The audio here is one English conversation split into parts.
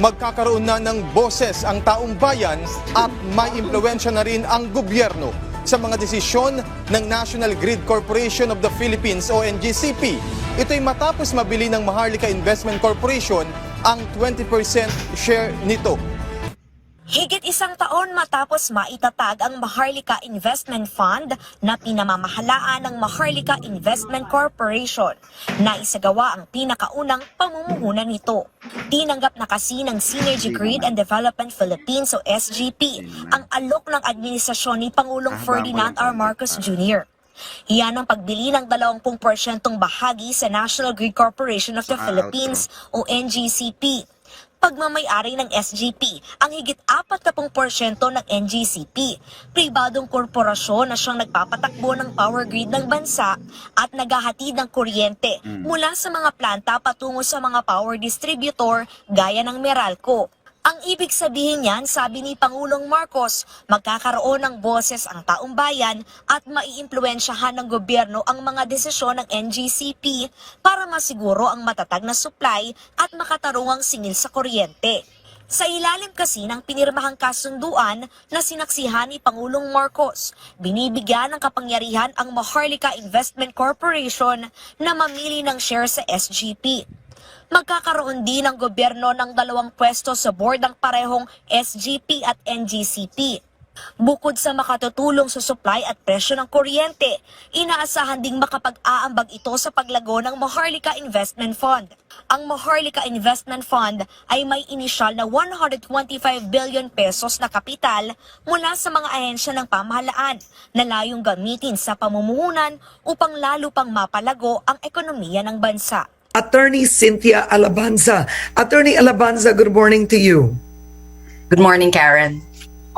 magkakaroon na ng boses ang taong bayan at may impluwensya na rin ang gobyerno sa mga desisyon ng National Grid Corporation of the Philippines o NGCP. Ito'y matapos mabili ng Maharlika Investment Corporation ang 20% share nito. Higit isang taon matapos maitatag ang Maharlika Investment Fund na pinamamahalaan ng Maharlika Investment Corporation na isagawa ang pinakaunang pamumuhunan nito. Tinanggap na kasi ng Synergy Grid and Development Philippines o SGP ang alok ng administrasyon ni Pangulong Ferdinand R. Marcos Jr. Iyan ang pagbili ng 20% bahagi sa National Grid Corporation of the Philippines o NGCP. Pagmamay-ari ng SGP ang higit 40% ng NGCP, pribadong korporasyon na siyang nagpapatakbo ng power grid ng bansa at naghahatid ng kuryente mula sa mga planta patungo sa mga power distributor gaya ng Meralco. Ang ibig sabihin niyan, sabi ni Pangulong Marcos, magkakaroon ng boses ang taong bayan at maiimpluwensyahan ng gobyerno ang mga desisyon ng NGCP para masiguro ang matatag na supply at makatarungang singil sa kuryente. Sa ilalim kasi ng pinirmahang kasunduan na sinaksihan ni Pangulong Marcos, binibigyan ng kapangyarihan ang Maharlika Investment Corporation na mamili ng share sa SGP. Magkakaroon din ng gobyerno ng 2 pwesto sa board ng parehong SGP at NGCP. Bukod sa makatutulong sa supply at presyo ng kuryente, inaasahan ding makapag-aambag ito sa paglago ng Maharlika Investment Fund. Ang Maharlika Investment Fund ay may inisyal na 125 billion pesos na kapital mula sa mga ahensya ng pamahalaan na layong gamitin sa pamumuhunan upang lalo pang mapalago ang ekonomiya ng bansa. Attorney Cynthia Alabanza. Attorney Alabanza, good morning to you. Good morning, Karen.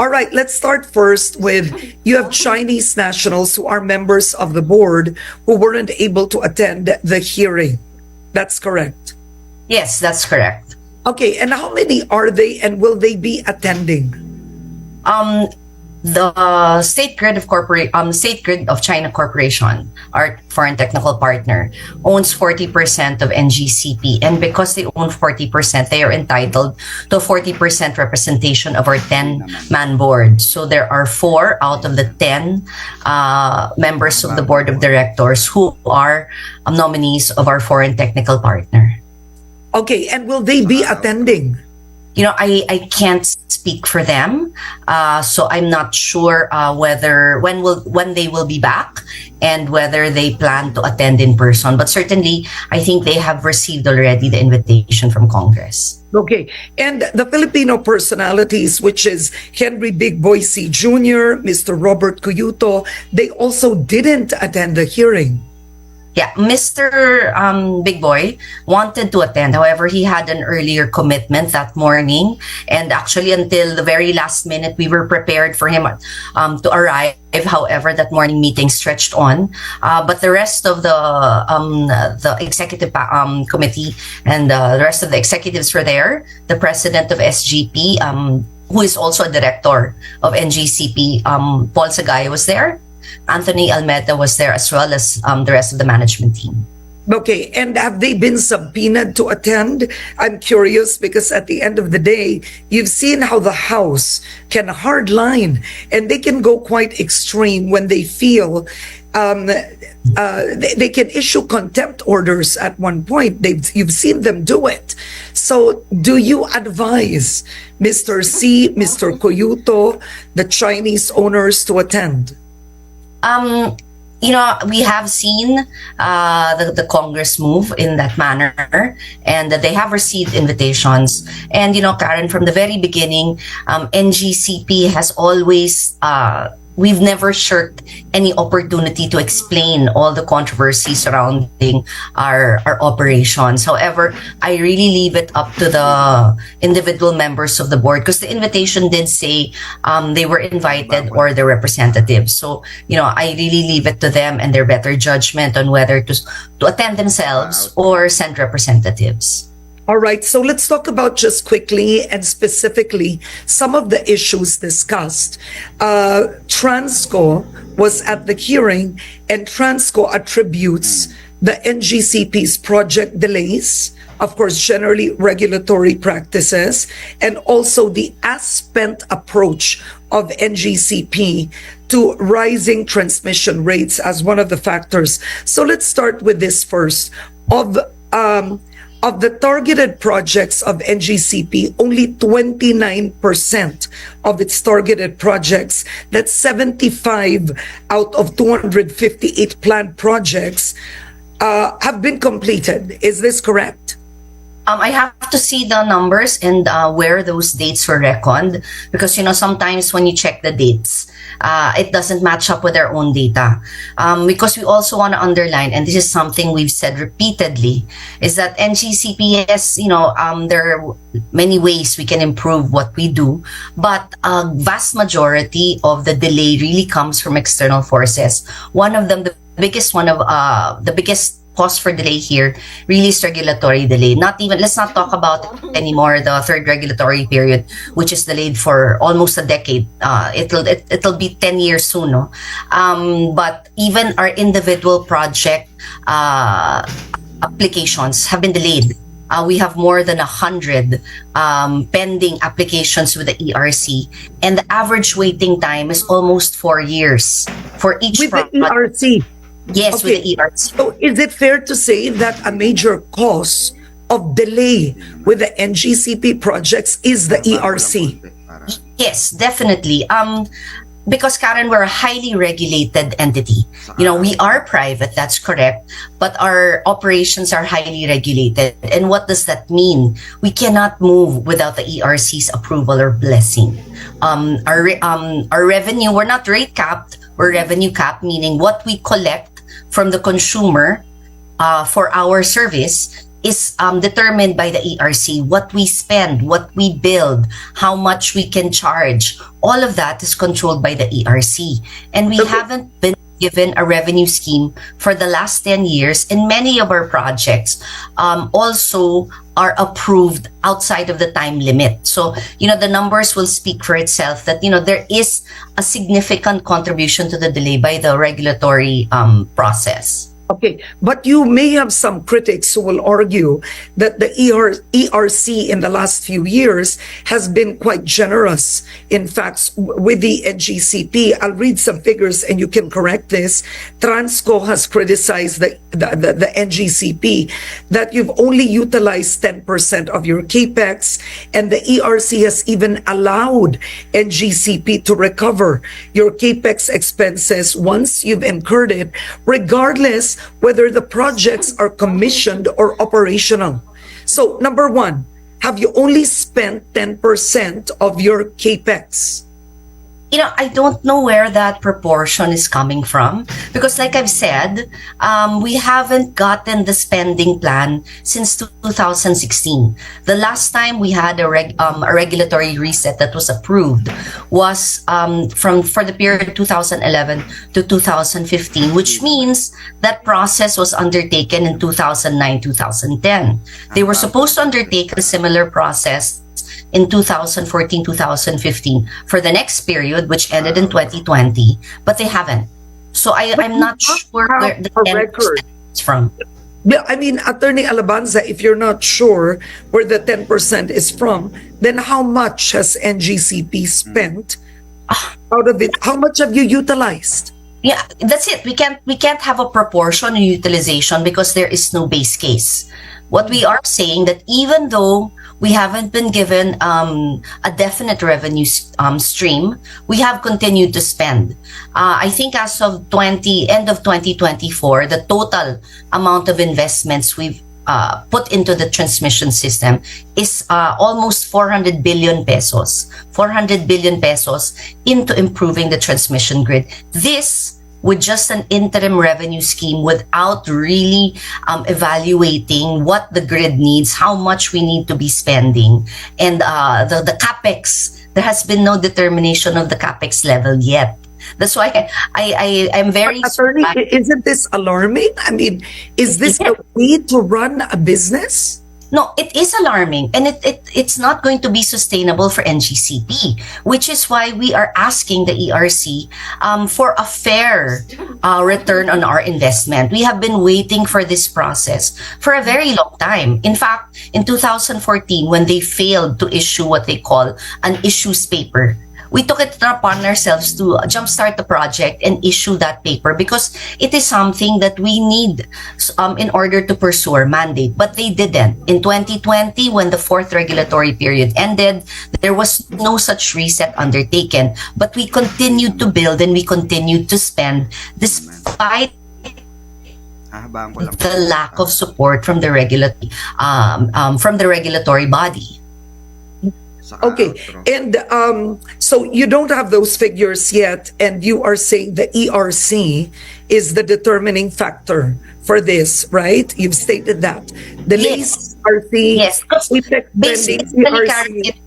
All right, let's start first with you have Chinese nationals who are members of the board who weren't able to attend the hearing. That's correct. Yes, that's correct. Okay, and how many are they and will they be attending? The State Grid of China Corporation, our foreign technical partner, owns 40% of NGCP, and because they own 40%, they are entitled to 40% representation of our 10-man board. So there are 4 out of the 10 members of the board of directors who are nominees of our foreign technical partner. Okay, and will they be attending? You know, I can't speak for them, so I'm not sure when they will be back and whether they plan to attend in person. But certainly, I think they have received already the invitation from Congress. Okay, and the Filipino personalities, which is Henry Big Boy C. Jr., Mr. Robert Cuyuto, they also didn't attend the hearing. Yeah, Mr. Big Boy wanted to attend. However, he had an earlier commitment that morning. And actually, until the very last minute, we were prepared for him to arrive. However, that morning meeting stretched on. But the rest of the executive committee and the rest of the executives were there. The president of SGP, who is also a director of NGCP, Paul Sagaya, was there. Anthony Almeda was there, as well as the rest of the management team. Okay, and have they been subpoenaed to attend? I'm curious because at the end of the day, you've seen how the House can hardline and they can go quite extreme when they feel they can issue contempt orders at one point. You've seen them do it. So do you advise Mr. C, Mr. Cuyuto, the Chinese owners to attend? You know, we have seen the Congress move in that manner, and they have received invitations. And, you know, Karen, from the very beginning, NGCP has always we've never shirked any opportunity to explain all the controversy surrounding our operations. However, I really leave it up to the individual members of the board, because the invitation did say they were invited or their representatives. So, you know, I really leave it to them and their better judgment on whether to attend themselves or send representatives. All right, so let's talk about just quickly and specifically some of the issues discussed. Transco was at the hearing, and Transco attributes the NGCP's project delays of course, generally regulatory practices, and also the as-spent approach of NGCP to rising transmission rates as one of the factors. So let's start with this first. Of the targeted projects of NGCP, only 29% of its targeted projects, that's 75 out of 258 planned projects, have been completed. Is this correct? I have to see the numbers and where those dates were reckoned, because sometimes when you check the dates, it doesn't match up with their own data. Because we also want to underline, and this is something we've said repeatedly, is that NGCPS, there are many ways we can improve what we do, but a vast majority of the delay really comes from external forces. One of them, the biggest cause for delay here really is regulatory delay. Let's not talk about it anymore, the third regulatory period, which is delayed for almost a decade. It'll be 10 years soon, no? But even our individual project applications have been delayed. We have more than 100 pending applications with the ERC, and the average waiting time is almost 4 years for each With project. the ERC? Yes, Okay. with the ERC. So is it fair to say that a major cause of delay with the NGCP projects is the ERC? Yes, definitely. Because Karen, we're a highly regulated entity. We are private, that's correct, but our operations are highly regulated. And what does that mean? We cannot move without the ERC's approval or blessing. Our revenue, we're not rate capped, we're revenue capped, meaning what we collect from the consumer for our service is determined by the ERC. What we spend, what we build, how much we can charge, all of that is controlled by the ERC. And we haven't been given a revenue scheme for the last 10 years, and many of our projects also are approved outside of the time limit. So, the numbers will speak for itself that, there is a significant contribution to the delay by the regulatory process. Okay, but you may have some critics who will argue that the ERC in the last few years has been quite generous. In fact, with the NGCP, I'll read some figures and you can correct this. Transco has criticized the NGCP that you've only utilized 10% of your capex, and the ERC has even allowed NGCP to recover your capex expenses once you've incurred it, regardless whether the projects are commissioned or operational. So, number one, have you only spent 10% of your capex? I don't know where that proportion is coming from, because like I've said, we haven't gotten the spending plan since 2016. The last time we had a regulatory reset that was approved was for the period 2011 to 2015, which means that process was undertaken in 2009, 2010. They were supposed to undertake a similar process in 2014, 2015 for the next period, which ended in 2020, but they haven't. So I'm not sure where the 10% is from. Yeah, I mean, Attorney Alabanza, if you're not sure where the 10% is from, then how much has NGCP spent out of it? How much have you utilized? Yeah, that's it. We can't have a proportion in utilization because there is no base case. What we are saying that even though we haven't been given a definite revenue stream, we have continued to spend. I think as of end of 2024, the total amount of investments we've put into the transmission system is almost 400 billion pesos. 400 billion pesos into improving the transmission grid. This with just an interim revenue scheme without really evaluating what the grid needs, how much we need to be spending. And the CAPEX, there has been no determination of the CAPEX level yet. That's why I'm very... Attorney, isn't this alarming? I mean, is this a way to run a business? No, it is alarming, and it's not going to be sustainable for NGCP, which is why we are asking the ERC for a fair return on our investment. We have been waiting for this process for a very long time. In fact, in 2014, when they failed to issue what they call an issues paper, we took it upon ourselves to jumpstart the project and issue that paper because it is something that we need in order to pursue our mandate. But they didn't. In 2020, when the fourth regulatory period ended, there was no such reset undertaken. But we continued to build and we continued to spend despite the lack of support from the regulatory body. Okay, and so you don't have those figures yet, and you are saying the ERC is the determining factor for this, right? You've stated that. The Yes. ERC, Yes, because effect basically, spending, Karen, ERC.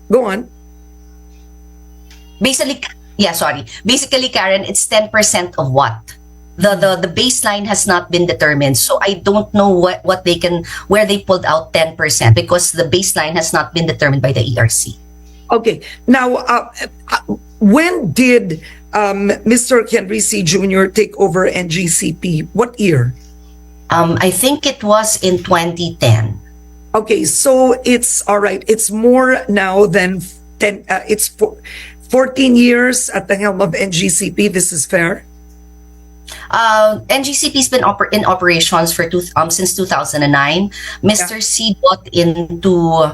Go on. Basically, Karen, it's 10% of what? The baseline has not been determined, so I don't know where they pulled out 10% because the baseline has not been determined by the ERC. Okay, now when did Mr. Henry C. Jr. take over NGCP? What year? I think it was in 2010. Okay, so it's all right. It's more now than 10. 14 years at the helm of NGCP. This is fair. NGCP's been in operations for since 2009. Mr. C bought into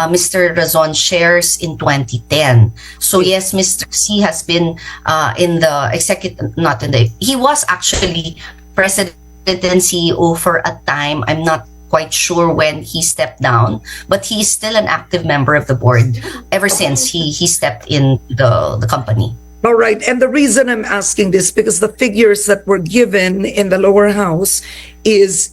Mr. Razon's shares in 2010. So yes, Mr. C has been in the executive, not in the. He was actually president and CEO for a time. I'm not quite sure when he stepped down, but he is still an active member of the board ever since he stepped in the company. All right. And the reason I'm asking this, because the figures that were given in the lower house is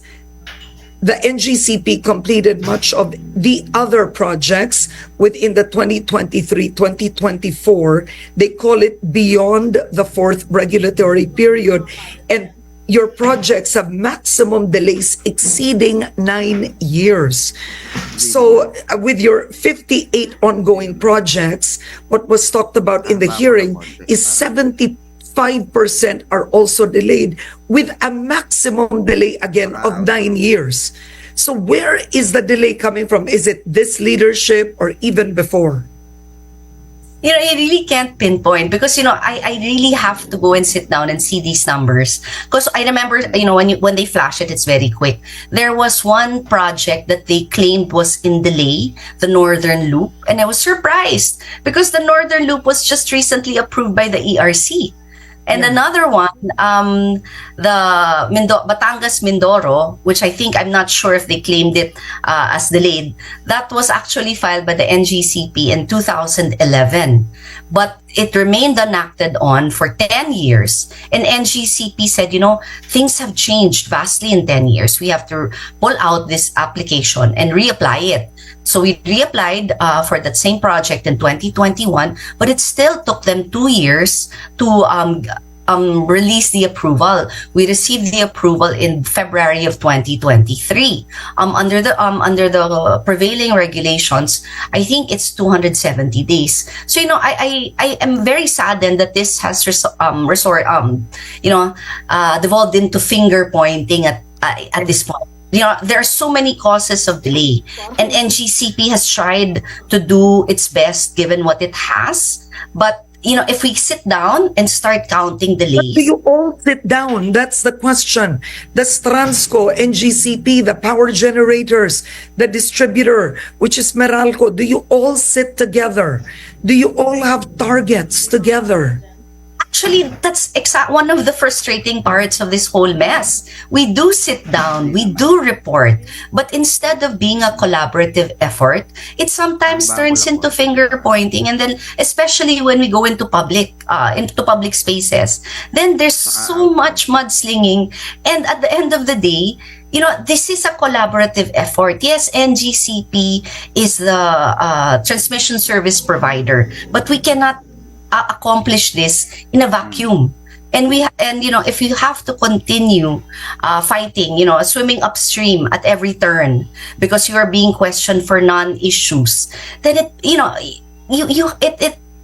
the NGCP completed much of the other projects within the 2023-2024. They call it beyond the fourth regulatory period. And your projects have maximum delays exceeding 9 years. So with your 58 ongoing projects, what was talked about in the hearing is 75% are also delayed with a maximum delay again of 9 years. So where is the delay coming from? Is it this leadership or even before? I really can't pinpoint because I really have to go and sit down and see these numbers because I remember when they flash it, it's very quick. There was one project that they claimed was in delay, the Northern Loop, and I was surprised because the Northern Loop was just recently approved by the ERC. And another one, the Batangas Mindoro, which I'm not sure if they claimed it as delayed, that was actually filed by the NGCP in 2011. But it remained enacted on for 10 years. And NGCP said, things have changed vastly in 10 years. We have to pull out this application and reapply it. So we reapplied for that same project in 2021, but it still took them 2 years to release the approval. We received the approval in February of 2023. Under the prevailing regulations, I think it's 270 days. So I am very saddened that this has devolved into finger pointing at this point. There are so many causes of delay, and NGCP has tried to do its best given what it has. But if we sit down and start counting delays, do you all sit down? That's the question. The Transco, NGCP, the power generators, the distributor, which is Meralco, do you all sit together? Do you all have targets together? Actually, that's one of the frustrating parts of this whole mess. We do sit down, we do report, but instead of being a collaborative effort, it sometimes turns into finger pointing, and then especially when we go into public spaces, then there's so much mudslinging, and at the end of the day, this is a collaborative effort. Yes, NGCP is the transmission service provider, but we cannot accomplish this in a vacuum. And if you have to continue fighting, swimming upstream at every turn because you are being questioned for non-issues, then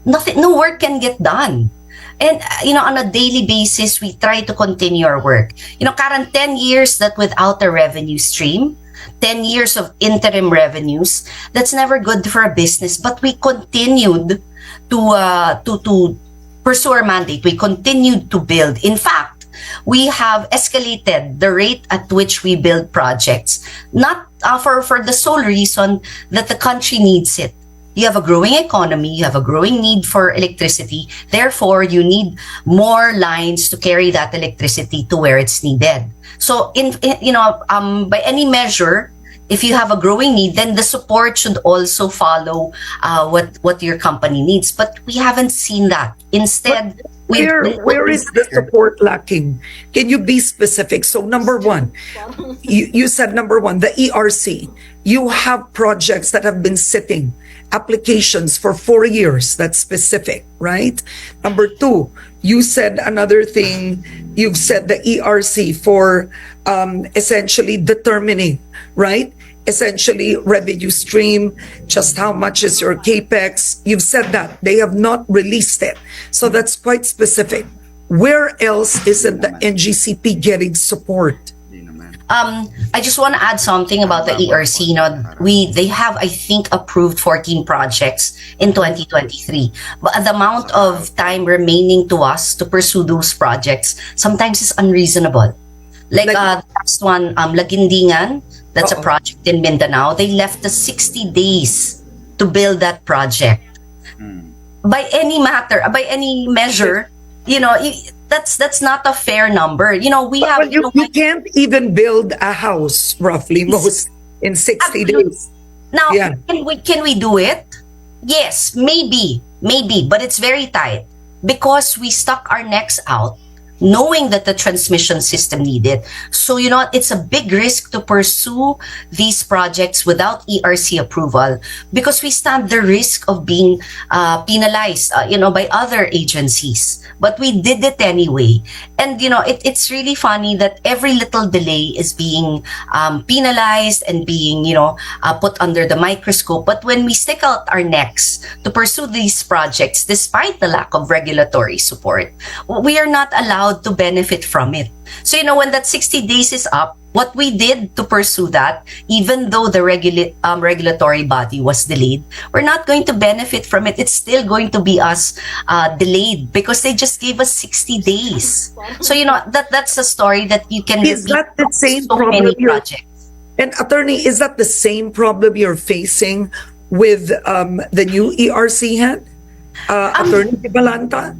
nothing, no work can get done. And on a daily basis, we try to continue our work. Current 10 years that without a revenue stream, 10 years of interim revenues, that's never good for a business. But we continued to pursue our mandate. We continued to build. In fact, we have escalated the rate at which we build projects, not for the sole reason that the country needs it. You have a growing economy, you have a growing need for electricity. Therefore, you need more lines to carry that electricity to where it's needed. So, by any measure, if you have a growing need, then the support should also follow what your company needs. But we haven't seen that. Instead, where is the support lacking? Can you be specific? So number one, you said number one, the ERC. You have projects that have been sitting, applications for 4 years. That's specific, right? Number two, you said another thing. You've said the ERC for essentially determining, right? Essentially revenue stream, just how much is your capex. You've said that they have not released it, so that's quite specific. Where else isn't the NGCP getting support? I just want to add something about the ERC. They have, I think, approved 14 projects in 2023. But the amount of time remaining to us to pursue those projects sometimes is unreasonable. Like the last one, Lagindingan, that's a project in Mindanao. They left us 60 days to build that project. By any measure, that's not a fair number. You can't even build a house roughly most in 60 days. Now, can we do it? Yes, maybe, but it's very tight because we stuck our necks out knowing that the transmission system needed. So, it's a big risk to pursue these projects without ERC approval because we stand the risk of being penalized, by other agencies. But we did it anyway. And, it's really funny that every little delay is being penalized and being, put under the microscope. But when we stick out our necks to pursue these projects, despite the lack of regulatory support, we are not allowed to benefit from it. So, when that 60 days is up, what we did to pursue that, even though the regulatory body was delayed, we're not going to benefit from it. It's still going to be us delayed because they just gave us 60 days. So, that's a story that you can Is that the same so problem many projects. And attorney, is that the same problem you're facing with the new ERC head? Attorney Balanta?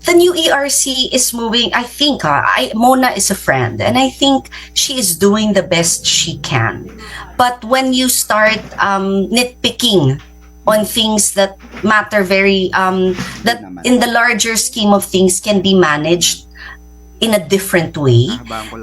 The new ERC is moving. I think Mona is a friend, and I think she is doing the best she can. But when you start nitpicking on things that matter that in the larger scheme of things can be managed in a different way,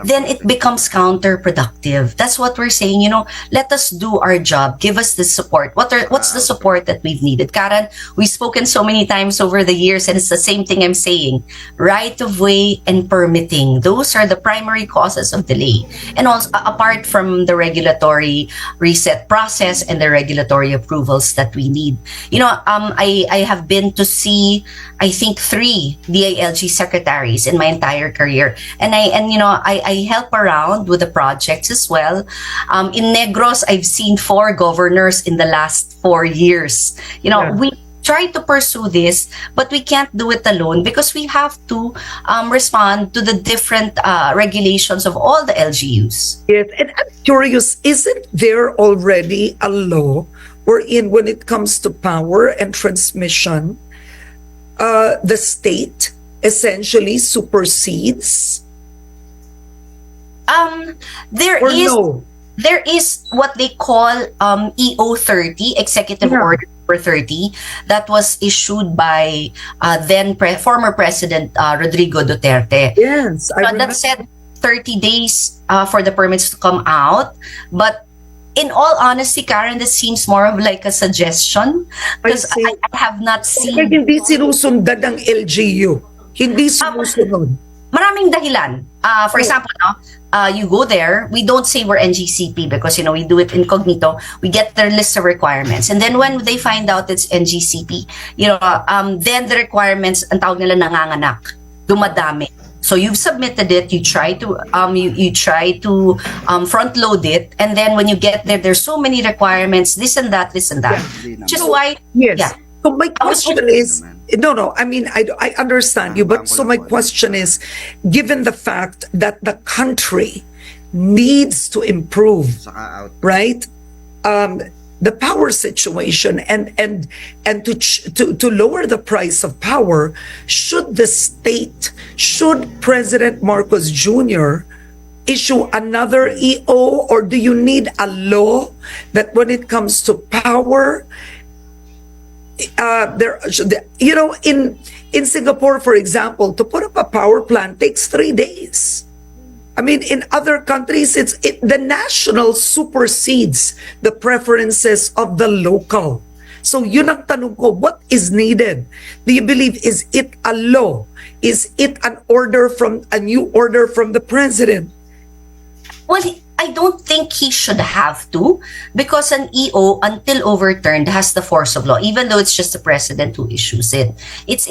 then it becomes counterproductive. That's what we're saying, let us do our job. Give us the support. What's the support that we've needed? Karen, we've spoken so many times over the years, and it's the same thing I'm saying. Right of way and permitting. Those are the primary causes of delay. And also, apart from the regulatory reset process and the regulatory approvals that we need. I have been to see, I think, 3 DILG secretaries in my entire career. And I help around with the projects as well. In Negros, I've seen 4 governors in the last 4 years. We try to pursue this, but we can't do it alone because we have to respond to the different regulations of all the LGUs. Yes, and I'm curious, isn't there already a law wherein when it comes to power and transmission, the state essentially supersedes? There is what they call EO 30, Executive Order number 30, that was issued by former President Rodrigo Duterte. Yes, that said 30 days for the permits to come out, but in all honesty, Karen, this seems more of like a suggestion because I have not seen. Hindi sinusundan ng LGU. Hindi sumusunod. Maraming dahilan. For example, you go there, we don't say we're NGCP because, we do it incognito. We get their list of requirements. And then when they find out it's NGCP, then the requirements, ang tawag nila nanganganak, dumadami. So you've submitted it, you try to front load it, and then when you get there, there's so many requirements, this and that. Which is why, Yes. yeah. So my question is, I mean, I understand you, but so my question is, given the fact that the country needs to improve, right? The power situation and to lower the price of power, should President Marcos Jr. issue another EO, or do you need a law that when it comes to power, in Singapore, for example, to put up a power plant takes 3 days. I mean, in other countries, the national supersedes the preferences of the local. So yun ang tanong ko, what is needed? Do you believe, is it a law? Is it a new order from the president? Well, I don't think he should have to, because an EO, until overturned, has the force of law, even though it's just the president who issues it. It's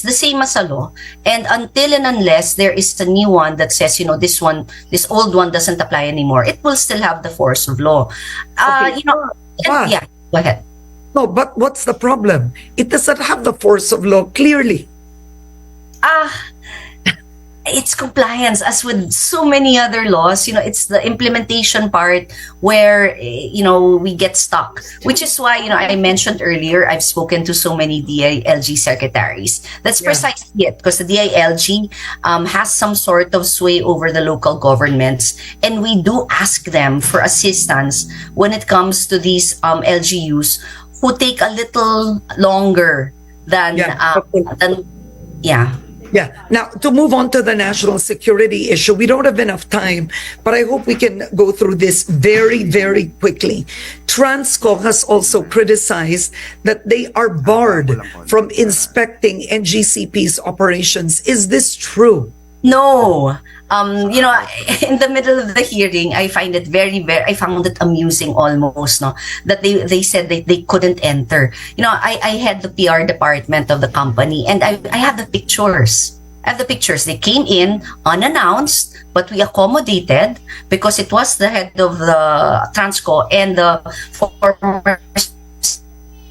the same as a law, and until and unless there is a new one that says, this old one doesn't apply anymore, it will still have the force of law. Yeah, go ahead. No, but what's the problem? It doesn't have the force of law, clearly. It's compliance, as with so many other laws. It's the implementation part where we get stuck, which is why I mentioned earlier, I've spoken to so many DILG secretaries. That's precisely it, because the DILG has some sort of sway over the local governments, and we do ask them for assistance when it comes to these LGUs who take a little longer than Yeah. Now, to move on to the national security issue, we don't have enough time, but I hope we can go through this very, very quickly. Transco has also criticized that they are barred from inspecting NGCP's operations. Is this true? No. In the middle of the hearing, I found it amusing almost, that they said that they couldn't enter. I had the PR department of the company, and I have the pictures. They came in unannounced, but we accommodated because it was the head of the Transco and the former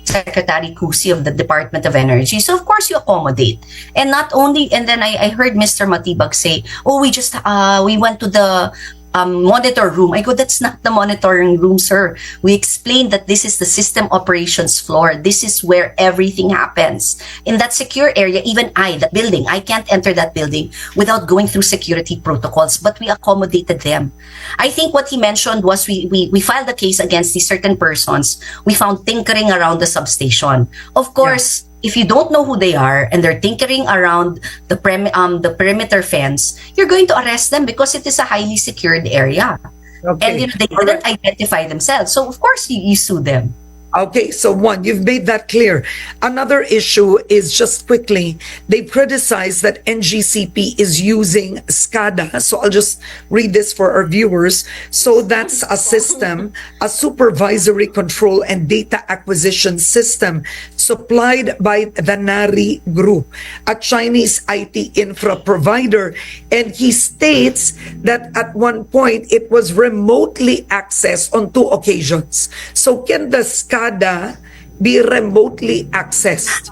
Secretary Cusi of the Department of Energy. So of course you accommodate. And not only, and then I heard Mr. Matibag say, we went to the monitor room. I go, that's not the monitoring room, sir. We explained that this is the system operations floor. This is where everything happens. In that secure area, even the building, I can't enter that building without going through security protocols, but we accommodated them. I think what he mentioned was we filed a case against these certain persons. We found tinkering around the substation. Of course, if you don't know who they are and they're tinkering around the perimeter fence, you're going to arrest them because it is a highly secured area. Okay. And they didn't identify themselves. So of course you sue them. Okay, so one, you've made that clear. Another issue is, just quickly, they criticize that NGCP is using SCADA. So I'll just read this for our viewers. So that's a system, a supervisory control and data acquisition system supplied by the NARI Group, a Chinese IT infra provider. And he states that at one point it was remotely accessed on 2 occasions. So can the SCADA be remotely accessed?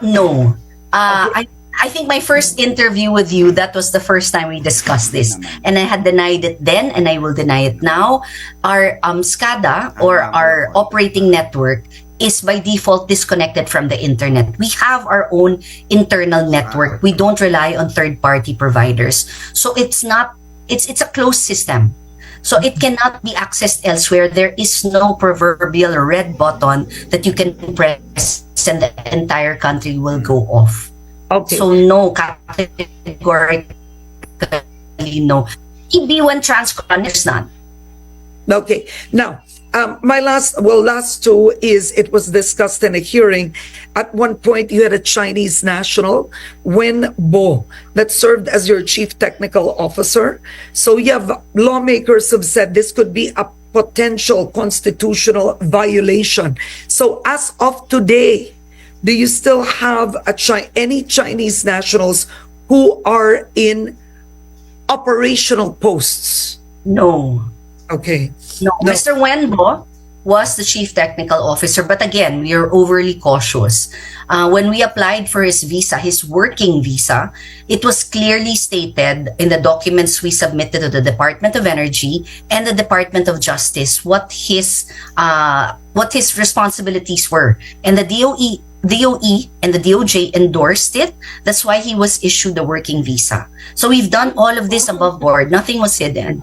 No. I think my first interview with you, that was the first time we discussed this. And I had denied it then, and I will deny it now. Our SCADA, or our operating network, is by default disconnected from the internet. We have our own internal network. We don't rely on third-party providers. So it's a closed system. So it cannot be accessed elsewhere. There is no proverbial red button that you can press and the entire country will go off. Okay. So no, categorically no. EB1 Transco, there's none. Okay. Now, my last two is it was discussed in a hearing. At one point, you had a Chinese national, Wen Bo, that served as your chief technical officer. So you have lawmakers have said this could be a potential constitutional violation. So as of today, do you still have any Chinese nationals who are in operational posts? No. Okay. No, Mr. Wenbo was the chief technical officer, but again, we are overly cautious. When we applied for his visa, his working visa, it was clearly stated in the documents we submitted to the Department of Energy and the Department of Justice what his responsibilities were, and the DOE and the DOJ endorsed it. That's why he was issued a working visa. So we've done all of this above board. Nothing was hidden.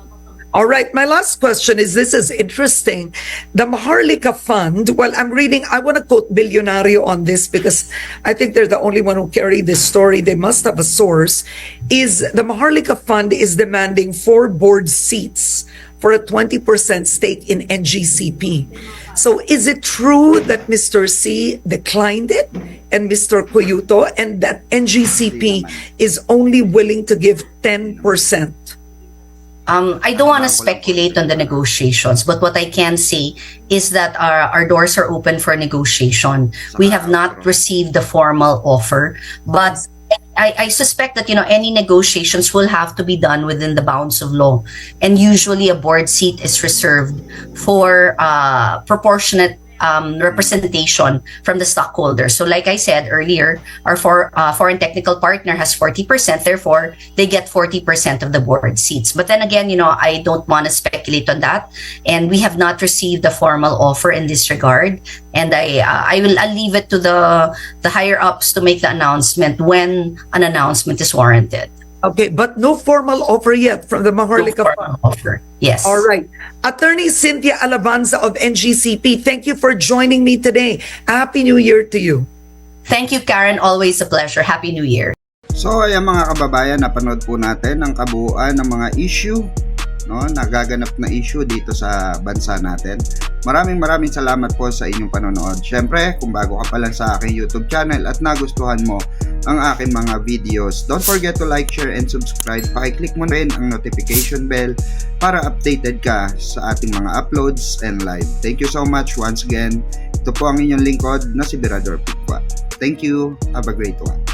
All right. My last question is, this is interesting. The Maharlika Fund, well, I'm reading, I want to quote Billionario on this because I think they're the only one who carried this story. They must have a source. Is the Maharlika Fund is demanding 4 board seats for a 20% stake in NGCP. So is it true that Mr. C declined it and Mr. Cuyuto, and that NGCP is only willing to give 10%? I don't want to speculate on the negotiations, but what I can say is that our doors are open for negotiation. We have not received the formal offer, but I suspect that, any negotiations will have to be done within the bounds of law. And usually a board seat is reserved for proportionate representation from the stockholders. So like I said earlier, our foreign technical partner has 40%, therefore they get 40% of the board seats. But then again, I don't want to speculate on that, and we have not received the formal offer in this regard. And I'll leave it to the higher ups to make the announcement when an announcement is warranted. Okay, but no formal offer yet from the Maharlika Fund. Offer. Yes. All right. Attorney Cynthia Alabanza of NGCP, thank you for joining me today. Happy New Year to you. Thank you, Karen. Always a pleasure. Happy New Year. So ayan mga kababayan, napanood po natin ang kabuuan ng mga issue, nagaganap na issue dito sa bansa natin. Maraming salamat po sa inyong panonood. Syempre, kung bago ka pa lang sa aking YouTube channel at nagustuhan mo ang aking mga videos, don't forget to like, share, and subscribe. Paki-click mo rin ang notification bell para updated ka sa ating mga uploads and live. Thank you so much once again. Ito po ang inyong lingkod na si Birador Pikwa. Thank you. Have a great one.